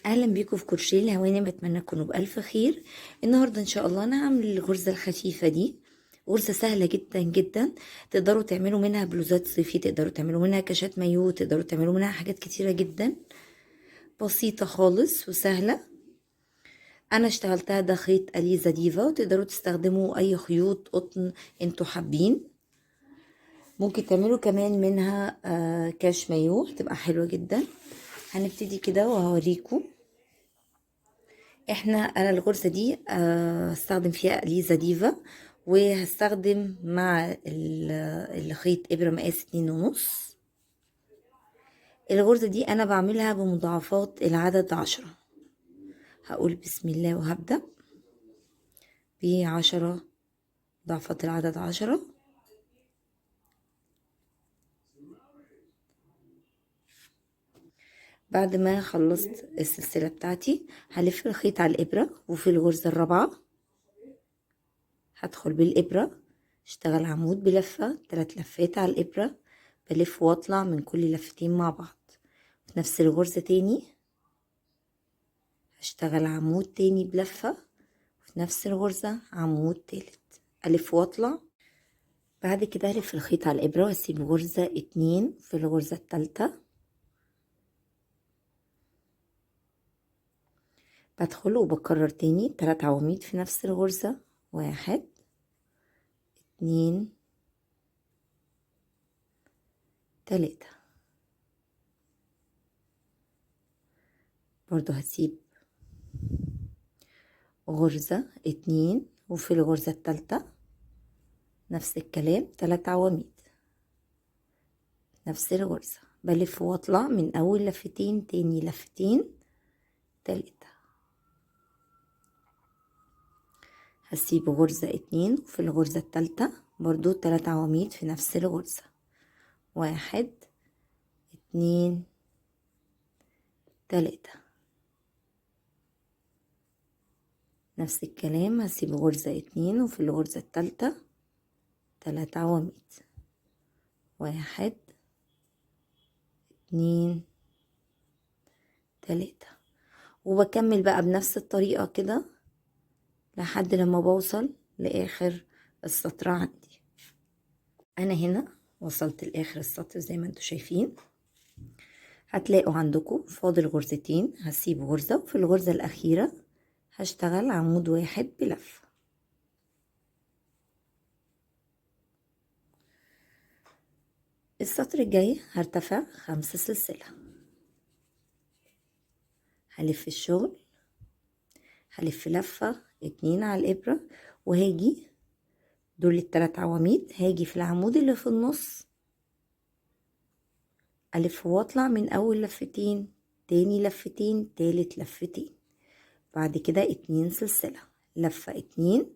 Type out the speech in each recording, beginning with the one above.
اهلا بيكم في كروشيه الهوانم، بتمنى تكونوا بالف خير. النهارده ان شاء الله انا هعمل الغرزه الخفيفه دي. غرزه سهله جدا جدا، تقدروا تعملوا منها بلوزات صيفي، تقدروا تعملوا منها كاشات مايو، تقدروا تعملوا منها حاجات كتيره جدا، بسيطه خالص وسهله. انا اشتغلتها ده خيط اليزا ديفا، وتقدروا تستخدموا اي خيوط قطن انتوا حابين. ممكن تعملوا كمان منها كاش مايو، هتبقى حلوه جدا. هنبتدي كده وهوريكم. انا الغرزة دي هستخدم فيها اليزا ديفا، وهستخدم مع الخيط ابرة مقاس 2.5. الغرزة دي انا بعملها بمضاعفات العدد 10. هقول بسم الله وهبدأ ب10 مضاعفات العدد 10. بعد ما خلصت السلسلة بتاعتي هلف الخيط على الابرة، وفي الغرزة الرابعة هدخل بالابرة اشتغل عمود بلفة 3 لفات على الابرة، بلف واطلع من كل لفتين مع بعض. في نفس الغرزة تاني هشتغل عمود تاني بلفة، وفي نفس الغرزة عمود تالت، ألف واطلع. بعد كده ألف الخيط على الإبرة وأسيب غرزة 2 في الغرزة التالتة، بدخل وبكرر تاني 3 عواميد في نفس الغرزة، 1 2 3. برضو هسيب غرزة 2 وفي الغرزة التالتة نفس الكلام 3 عواميد نفس الغرزة، بلف واطلع من اول لفتين تاني لفتين تالتة. هسيب غرزة 2 وفي الغرزة التالتة برضو 3 عواميد في نفس الغرزة، 1 2 3. نفس الكلام هسيب غرزة 2 وفي الغرزة التالتة 3 عواميد، 1 2 3. وبكمل بقى بنفس الطريقة كده لحد لما بوصل لآخر السطر عندي. أنا هنا وصلت لآخر السطر زي ما انتوا شايفين. هتلاقوا عندكم فاضل غرزتين، هسيب غرزة وفي الغرزة الأخيرة هشتغل عمود واحد بلف. السطر الجاي هرتفع 5 سلسلة، هلف الشغل، هلف لفة 2 على الإبرة، وهاجي دول ال3 عواميد، هاجي في العمود اللي في النص ألف واطلع من أول لفتين تاني لفتين تالت لفتين، بعد كده 2 سلسلة، لفة 2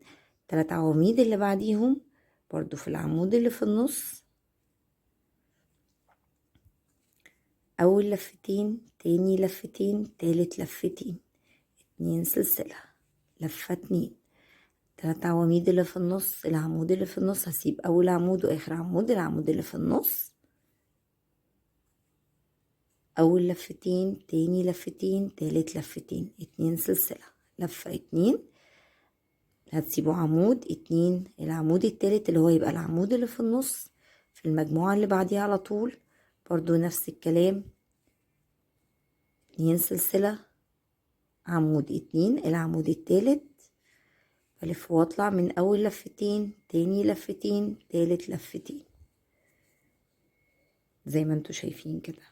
3 عواميد اللي بعديهم برضو في العمود اللي في النص أول لفتين تاني لفتين تالت لفتين، 2 سلسلة، لفة 2 3 عواميد اللي في النص، العمود اللي في النص هسيب أول عمود وآخر عمود، العمود اللي في النص أول لفتين تاني لفتين تالت لفتين، 2 سلسلة، لفة 2 هتسيبوا عمود 2، العمود التالت اللي هو يبقى العمود اللي في النص في المجموعة اللي بعديها على طول برضو نفس الكلام، 2 سلسلة، عمود 2 العمود التالت، بلف واطلع من اول لفتين تاني لفتين تالت لفتين زي ما انتوا شايفين كده.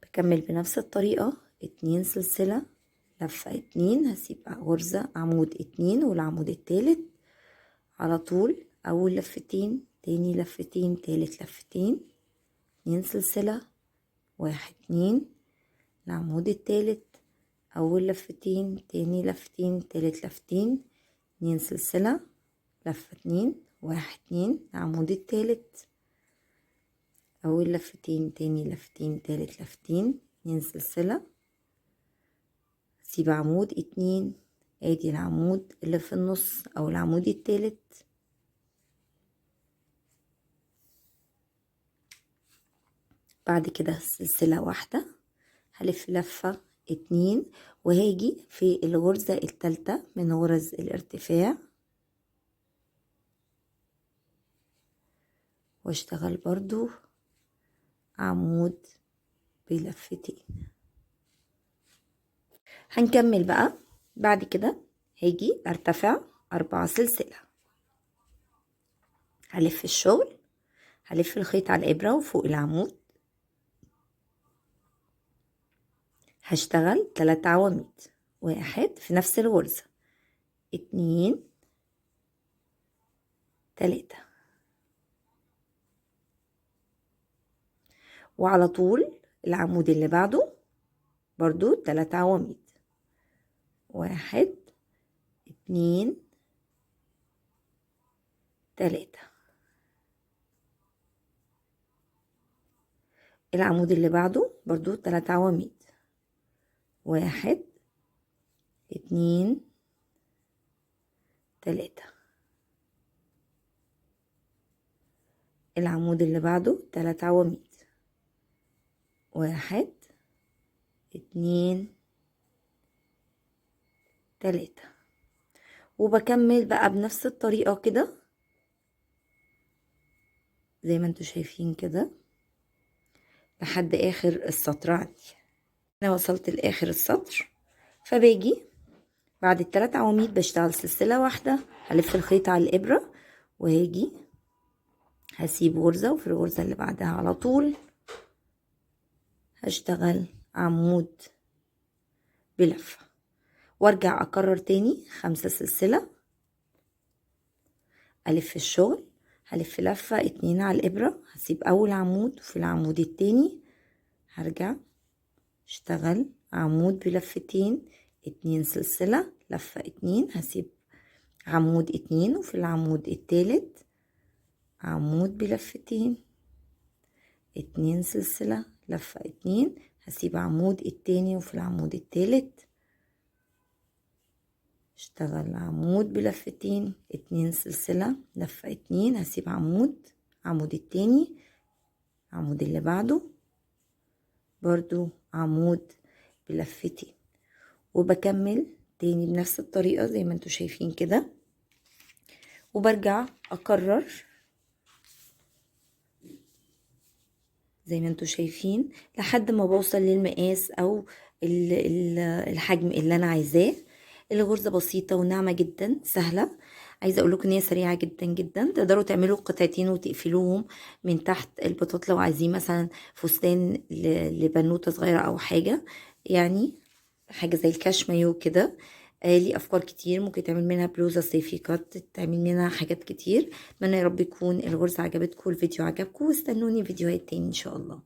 بكمل بنفس الطريقة 2 سلسلة، لفة 2 هسيب غرزة عمود 2 والعمود التالت على طول، اول لفتين تاني لفتين تالت لفتين، 2 سلسلة، 1 2 العمود التالت اول لفتين تاني لفتين تالت لفتين، 2 سلسلة، لفة 2 1 2 العمود التالت اول لفتين تاني لفتين تالت لفتين، 2 سلسلة، سيب عمود 2 ادي العمود اللي في النص او العمود التالت، بعد كده سلسلة واحدة هلف لفة 2 وهاجي في الغرزة التالتة من غرز الارتفاع واشتغل برضو عمود بلفتين. هنكمل بقى بعد كده. هاجي ارتفع 4 سلسلة، هلف الشغل، هلف الخيط على الابرة وفوق العمود، هشتغل 3 عواميد، 1 في نفس الغرزة، 2 3، وعلى طول العمود اللي بعده برضو 3 عواميد، 1 2 3، العمود اللي بعده برضو 3 عواميد، 1 2 3، العمود اللي بعده 3 عواميد، 1 2 3، وبكمل بقى بنفس الطريقة كده زي ما انتوا شايفين كده لحد اخر السطر عندي. انا وصلت لاخر السطر، فباجي بعد ال3 عواميد بشتغل سلسلة واحدة، هلف الخيط على الابرة وهاجي هسيب غرزة وفي الغرزة اللي بعدها على طول هشتغل عمود بلفة وارجع اكرر تاني 5 سلسلة، الف الشغل، هلف لفة 2 على الابرة، هسيب اول عمود وفي العمود التاني هرجع اشتغل عمود بلفتين، 2 سلسلة، لفة 2، هسيب عمود 2 وفي العمود التالت عمود بلفتين، 2 سلسلة، لفة 2، هسيب عمود التاني وفي العمود التالت اشتغل عمود بلفتين، 2 سلسلة، لفة 2، هسيب عمود التاني، عمود اللي بعده برضو عمود بلفتين، وبكمل تاني بنفس الطريقة زي ما انتوا شايفين كده، وبرجع اكرر زي ما انتوا شايفين لحد ما بوصل للمقاس او الحجم اللي انا عايزاه. الغرزة بسيطة وناعمة جدا سهلة، عايزة اقول لكم ان هي سريعة جدا جدا، تقدروا تعملوا قطعتين وتقفلوهم من تحت البطاط لو عايزين مثلا فستان لبنوتة صغيرة او حاجة، يعني حاجة زي الكاش مايو كده. ليه افكار كتير، ممكن تعمل منها بلوزة صيفي كات، تعمل منها حاجات كتير. اتمنى يا رب يكون الغرزة عجبتكم والفيديو عجبكم، واستنوني فيديوهات تاني ان شاء الله.